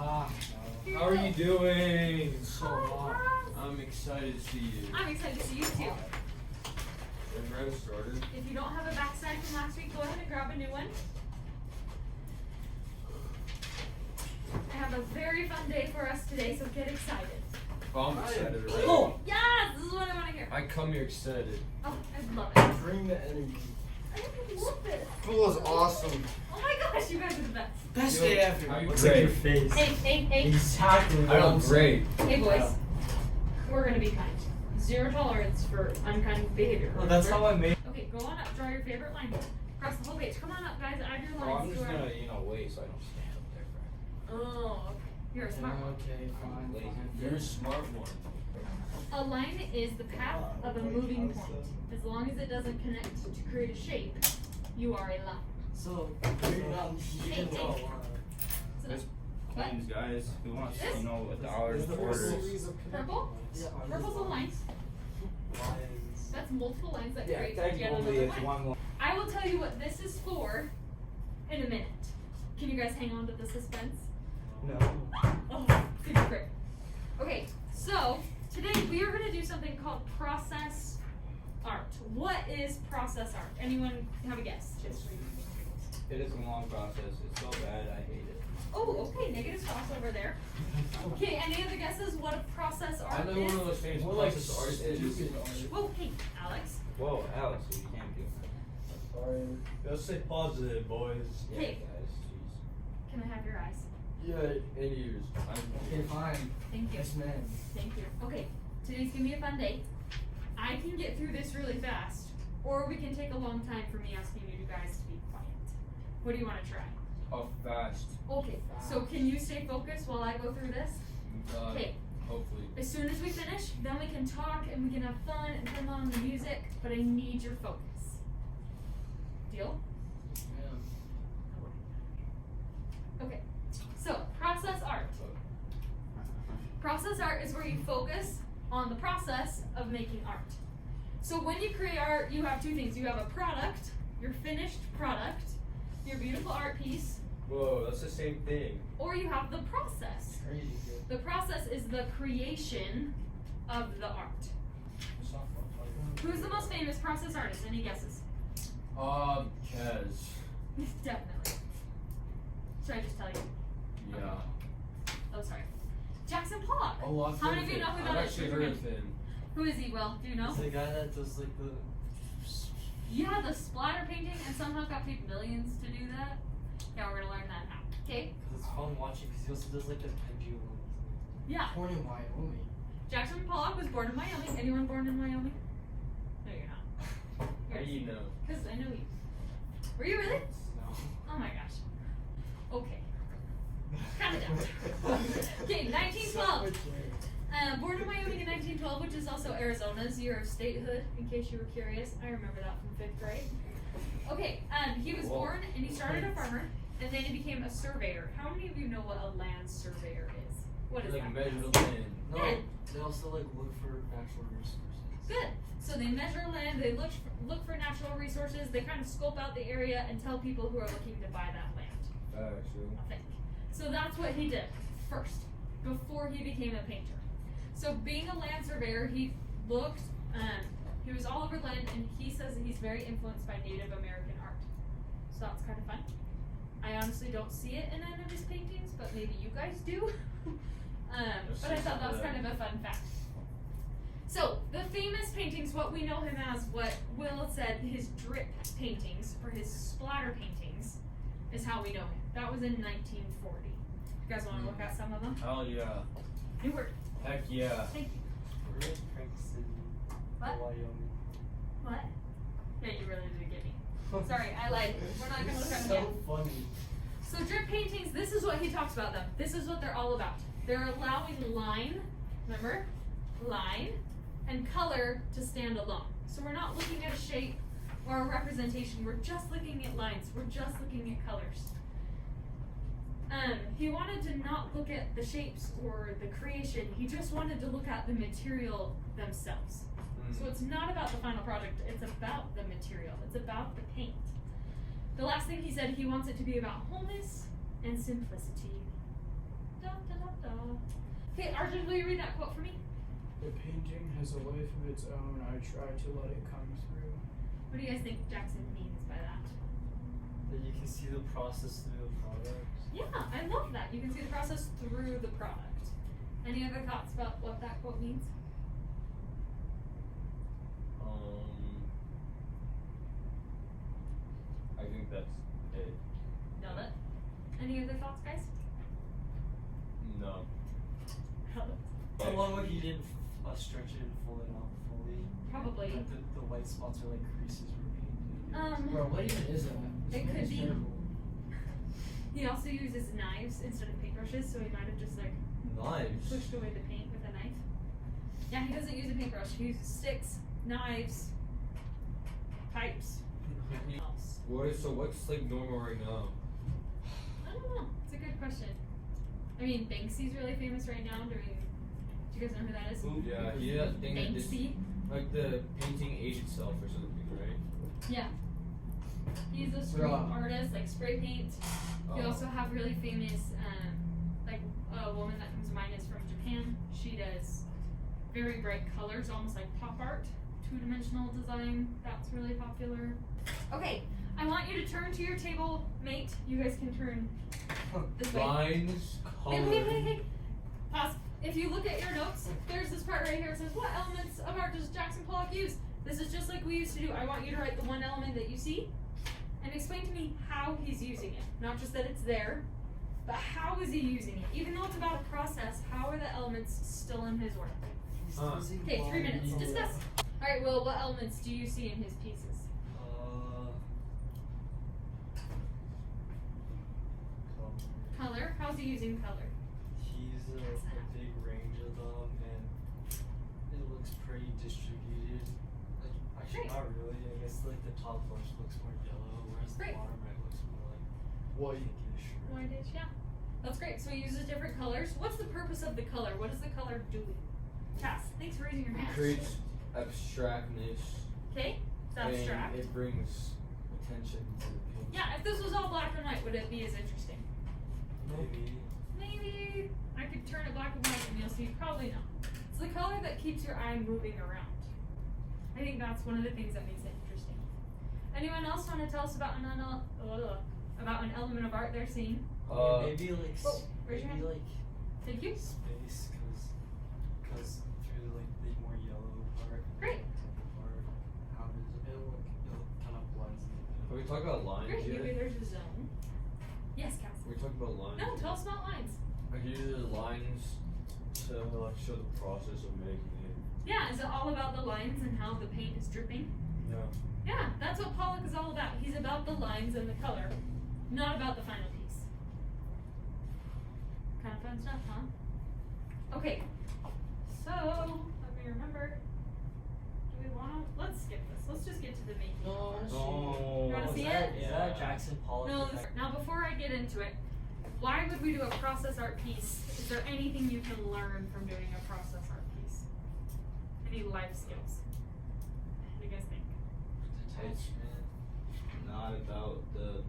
No. How are you doing? So hot. I'm excited to see you. I'm excited to see you too. Ready to started? If you don't have a backside from last week, go ahead and grab a new one. I have a very fun day for us today, so get excited. Oh, I'm excited already. Oh. Yes, this is what I want to hear. I come here excited. Oh, I love it. Bring the energy. I love this. School is awesome. Oh my gosh, you guys are the best. Best Yo, day ever. how you Look great. at your face. Hey. Exactly. I look great. Hey, boys. We're gonna be kind. Zero tolerance for unkind behavior. Well, that's how I made. Okay, go on up. Draw your favorite line. Across the whole page. Come on up, guys. Add your Oh, lines. I'm just to our- gonna, wait so I don't stand up there. Oh, okay. You're a smart one. Okay, fine. Lazy. You're a smart one. A line is the path of a moving point. As long as it doesn't connect to create a shape, you are a line. So, Hey. So, This planes, guys. Who wants This? to know what the hours quarters? purple? Purple's a line. That's multiple lines that Yeah, create yet technically another it's line. one line. I will tell you what this is for in a minute. Can you guys hang on to the suspense? No. Oh, super quick. Okay, so today we are going to do something called process art. What is process art? Anyone have a guess? Just for you. It is a long process. It's so bad, I hate it. Oh, okay, negative sauce over there. Okay, any other guesses what a process art I know is? one of those famous More like process artists is. stupid art. Whoa, hey, Alex. Whoa, Alex, you can't do that. Sorry. Let's stay positive, boys. Yeah, Hey. guys, jeez. Can I have your eyes? Yeah, and ears. Okay, fine. Thank you. Yes, ma'am. Thank you. Okay, today's gonna be a fun day. I can get through this really fast, or we can take a long time for me asking you guys to be quiet. What do you want to try? Oh, fast. Okay, so can you stay focused while I go through this? Okay. Hopefully. As soon as we finish, then we can talk and we can have fun and turn on the music, but I need your focus. Deal? Okay, so process art. Process art is where you focus on the process of making art. So when you create art, you have two things. You have a product, your finished product, your beautiful art piece, Whoa, that's the same thing. or you have the process. Crazy good. The process is the creation of the art. Who's the most famous process artist? Any guesses? Kez. Definitely. Should I just tell you? Yeah. Oh, sorry. Jackson Pollock. Oh, I've How heard many of you him. know who I've that is? actually Raise your heard hand. of him. Who is he, Will? Do you know? He's the guy that does like the. Yeah, the splatter painting, and somehow got paid millions to do that. Yeah, we're gonna learn that now. Okay? Cause it's fun watching. Cause he also does like the pendulum. Yeah. Born in Wyoming. Jackson Pollock was born in Wyoming. Anyone born in Wyoming? No, you're not. How do you know? Because I know you. Were you really? No. Oh my gosh. Okay. Calm it down. Okay, 1912. Born in Wyoming in 1912, which is also Arizona's year of statehood, in case you were curious. I remember that from 5th grade. Okay, he was Whoa. born and he started a farmer, and then he became a surveyor. How many of you know what a land surveyor is? What is Like that? measure the land. No. Yeah. They also like look for natural resources. Good. So they measure land, they look for natural resources, they kind of scope out the area and tell people who are looking to buy that land. Actually. I think. So that's what he did first, before he became a painter. So being a land surveyor, he looked, he was all over land, and he says that he's very influenced by Native American art. So that's kind of fun. I honestly don't see it in any of his paintings, but maybe you guys do. But I thought that was kind of a fun fact. So the famous paintings, what we know him as, what Will said, his drip paintings, or his splatter paintings, is how we know him. That was in 1940. You guys want to look at some of them? Hell yeah. New word. Heck yeah. Thank you. We're in Crank City, What? Wyoming. What? Yeah, you really did get me. Sorry, I lied. We're not gonna look at them So yet. funny. So drip paintings, this is what he talks about them. This is what they're all about. They're allowing line, remember? Line and color to stand alone. So we're not looking at a shape or a representation, we're just looking at lines, we're just looking at colors. He wanted to not look at the shapes or the creation, he just wanted to look at the material themselves. So it's not about the final product, it's about the material, it's about the paint. The last thing he said, he wants it to be about wholeness and simplicity. Okay, Arjun, will you read that quote for me? The painting has a life of its own. I try to let it come through. What do you guys think Jackson means by that? That you can see the process through the product. Yeah, I love that. You can see the process through the product. Any other thoughts about what that quote means? I think that's it. Nailed it. Any other thoughts, guys? No. I love when he didn't stretch it and fold it out fully. Probably. Like the white spots are like creases were painted. Bro, what even is that? It could be. Terrible. He also uses knives instead of paintbrushes, so he might have just like Knives. pushed away the paint with a knife. Yeah, he doesn't use a paintbrush. He uses sticks, knives, pipes. Else. What's like normal right now? I don't know. It's a good question. I mean, Banksy's really famous right now doing. Do you guys know who that is? Yeah, he has thing that just, Banksy. like the painting age itself or something, right? Yeah. He's a street Bruh. artist, like spray paint. You Oh. also have really famous, like a woman that comes to mind is from Japan. She does very bright colors, almost like pop art, two-dimensional design. That's really popular. Okay, I want you to turn to your table, mate. You guys can turn this way. Lines, colors. Wait. Pause. If you look at your notes, there's this part right here. It says, what elements of art does Jackson Pollock use? This is just like we used to do. I want you to write the one element that you see and explain to me how he's using it. Not just that it's there, but how is he using it? Even though it's about a process, how are the elements still in his work? He's Huh. using Okay, 3 minutes. one- Discuss. Alright, Will, what elements do you see in his pieces? Color. How's he using color? He's a big range of them, and it looks pretty distributed. Like, actually, Great. not really. I guess like the top brush looks more yellow, whereas Great. the bottom right looks more like White. pinkish. Right? Whitish, yeah. That's great. So he uses different colors. What's the purpose of the color? What is the color doing? Cass, thanks for raising your hand. Creates abstractness. Okay, it's abstract. And it brings attention to the painting. Yeah, if this was all black and white, would it be as interesting? Maybe. Maybe I could turn it black and white and you'll see probably not. It's the color that keeps your eye moving around. I think that's one of the things that makes it interesting. Anyone else want to tell us about an element of art they're seeing? Maybe like Oh, raise your maybe hand. like Thank you. space, cause through like the more yellow part, Great. and the purple part, how it'll kind of blends in. Are we talking about lines Great, yet? maybe there's a zone. Yes, Cass. We're talking about lines. No, yet? tell us about lines. Like uses lines to like show the process of making it. Yeah, is it all about the lines and how the paint is dripping? Yeah. Yeah, that's what Pollock is all about. He's about the lines and the color, not about the final piece. Kind of fun stuff, huh? Okay, so let me remember. Do we want to? Let's skip this. Let's just get to the main. No. You wanna Is see that, it? is that Jackson Pollock? No. Now, before I get into it, why would we do a process art piece? Is there anything you can learn from doing a process art piece? Any life skills? What do you guys think? Detachment. Not about the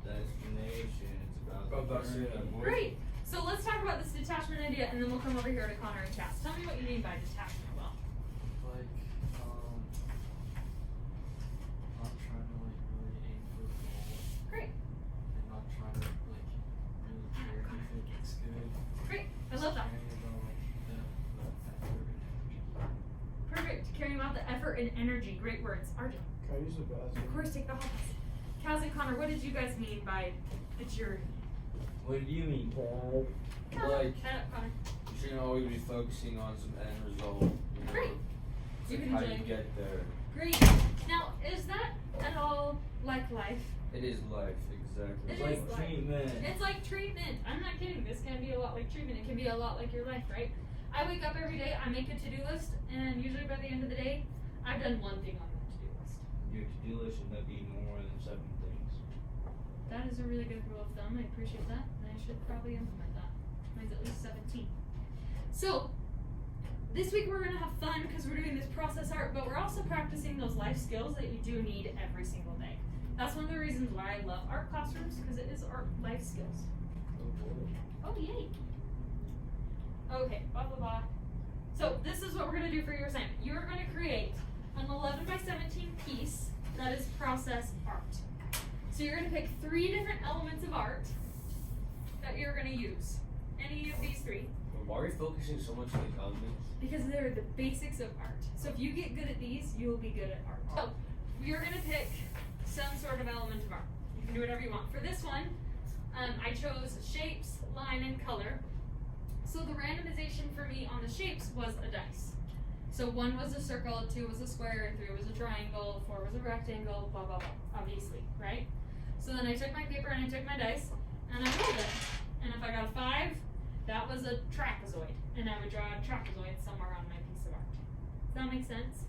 destination, it's about the About journey. that. Great. So let's talk about this detachment idea, and then we'll come over here to Connor and Cass. Tell me what you mean by detachment. Well, Like, not trying to like really aim for a goal, great, and not trying to like really care if it looks good. great. I love that. Caring about like the effort and energy. Perfect. Caring about the effort and energy. Great words. Arjun. Can I use the bathroom? Of course, take the hot pass. Kaz and Connor, what did you guys mean by the journey? What do you mean, Paul? Like- Shut up, Connor. You shouldn't always be focusing on some end result. You know? Great. It's You like can how enjoy you it. get there. Great. Now, is that at all like life? It is life, exactly. It Like is like- treatment. It's like treatment. I'm not kidding. This can be a lot like treatment. It can be a lot like your life, right? I wake up every day, I make a to-do list, and usually by the end of the day, I've done one thing on that to-do list. Your to-do list should not be no more than 7 things. That is a really good rule of thumb. I appreciate that, and I should probably implement that. Mine's at least 17. So, this week we're gonna have fun because we're doing this process art, but we're also practicing those life skills that you do need every single day. That's one of the reasons why I love art classrooms, because it is art life skills. Oh, yay. Okay, blah blah blah. So this is what we're gonna do for your assignment. You're gonna create an 11 by 17 piece that is process art. So you're gonna pick 3 different elements of art that you're gonna use. Any of these 3. Why are we focusing so much on these elements? Because they're the basics of art. So if you get good at these, you will be good at art. So you're gonna pick some sort of element of art. You can do whatever you want. For this one, I chose shapes, line, and color. So the randomization for me on the shapes was a dice. So 1 was a circle, 2 was a square, 3 was a triangle, 4 was a rectangle, blah blah blah, obviously, right? So then I took my paper and I took my dice, and I rolled it. And if I got a 5, that was a trapezoid, and I would draw a trapezoid somewhere on my piece of art. Does that make sense?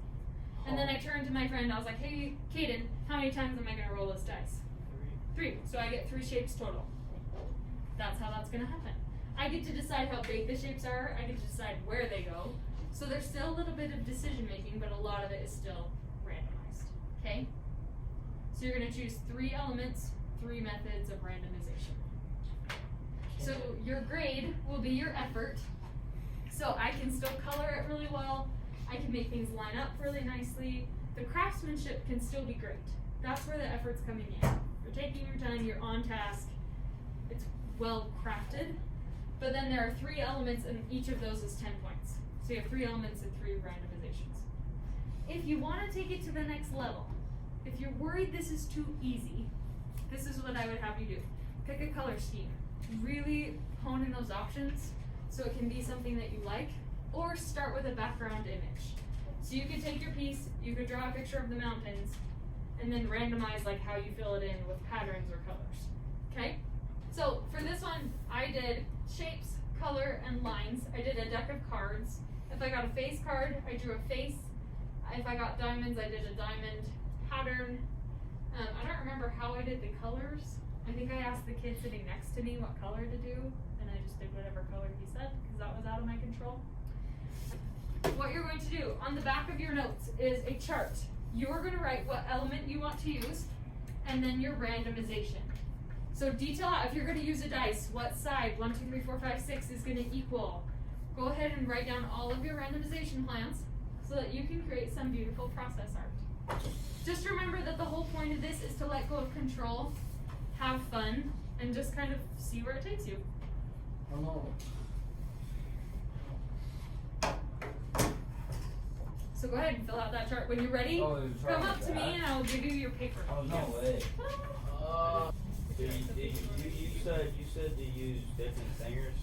And then I turned to my friend, I was like, hey, Kaden, how many times am I gonna roll this dice? 3. So I get 3 shapes total. That's how that's gonna happen. I get to decide how big the shapes are, I get to decide where they go. So there's still a little bit of decision making, but a lot of it is still randomized, okay? So you're gonna choose 3 elements, 3 methods of randomization. So your grade will be your effort. So I can still color it really well. I can make things line up really nicely. The craftsmanship can still be great. That's where the effort's coming in. You're taking your time, you're on task, it's well crafted. But then there are 3 elements and each of those is 10 points. So you have 3 elements and 3 randomizations. If you want to take it to the next level, if you're worried this is too easy, this is what I would have you do. Pick a color scheme. Really hone in those options so it can be something that you like, or start with a background image. So you could take your piece, you could draw a picture of the mountains, and then randomize like how you fill it in with patterns or colors. Okay? So for this one, I did shapes, color, and lines. I did a deck of cards. If I got a face card, I drew a face. If I got diamonds, I did a diamond pattern. I don't remember how I did the colors. I think I asked the kid sitting next to me what color to do, and I just did whatever color he said, because that was out of my control. What you're going to do on the back of your notes is a chart. You're going to write what element you want to use, and then your randomization. So detail out, if you're going to use a dice, what side 1, 2, 3, 4, 5, 6 is going to equal. Go ahead and write down all of your randomization plans so that you can create some beautiful process art. Just remember that the whole point of this is to let go of control, have fun, and just kind of see where it takes you. Hello. So go ahead and fill out that chart. When you're ready, Oh, there's a chart come like up to me that? and I'll give you your paper. Oh, no way. You said to use different singers.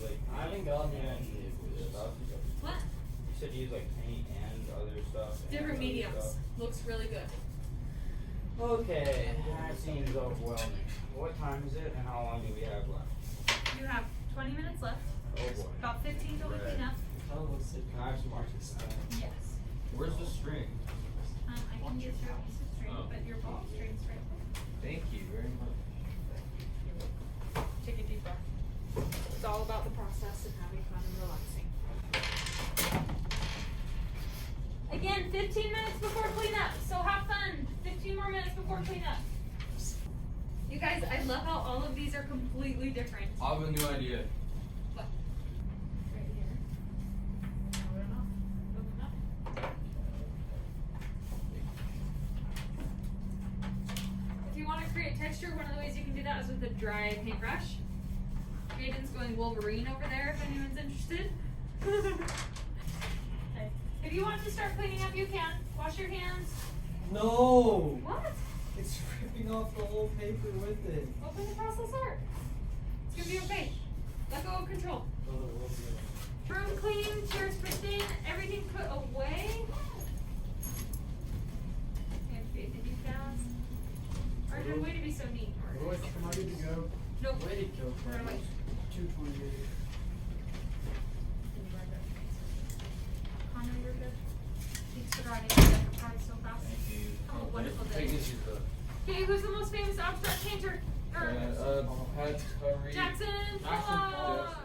Like I haven't gotten paint any and of this. stuff. What? You said to use like paint and other stuff. and Different other mediums. stuff. Looks really good. Okay, that seems overwhelming. What time is it and how long do we have left? You have 20 minutes left. Oh boy. About 15 till we Right. clean up. Kind of looks like Can I have some more? Yes. Where's the string? I can get your piece of string, Oh. but your ball string's right there. Thank you very much. Take a deep breath. It's all about the process and having fun and relaxing. Again, 15 minutes before cleanup, so have fun. 15 more minutes before cleanup. You guys, I love how all of these are completely different. I have a new idea. What? Right here. Open up. Open up. If you want to create texture, one of the ways you can do that is with a dry paintbrush. Aiden's going Wolverine over there if anyone's interested. Okay. If you want to start cleaning up, you can. Wash your hands. No! What? It's ripping off the whole paper with it. Open the process art. It's gonna be okay. Let go of control. Oh, there will be Room clean, chairs pristine, everything put away. And faith in you, Cass. Arjun, way to be so neat. Roy, am I good to go? Nope. a way to go, We're gonna wait. 2:28. Connor, you're good. Thanks for writing the card so fast. Thank you. Have a wonderful I think day. this is the. Okay, who's the most famous abstract painter? Or Pat Curry. Jackson Jackson Pollock. Pollock.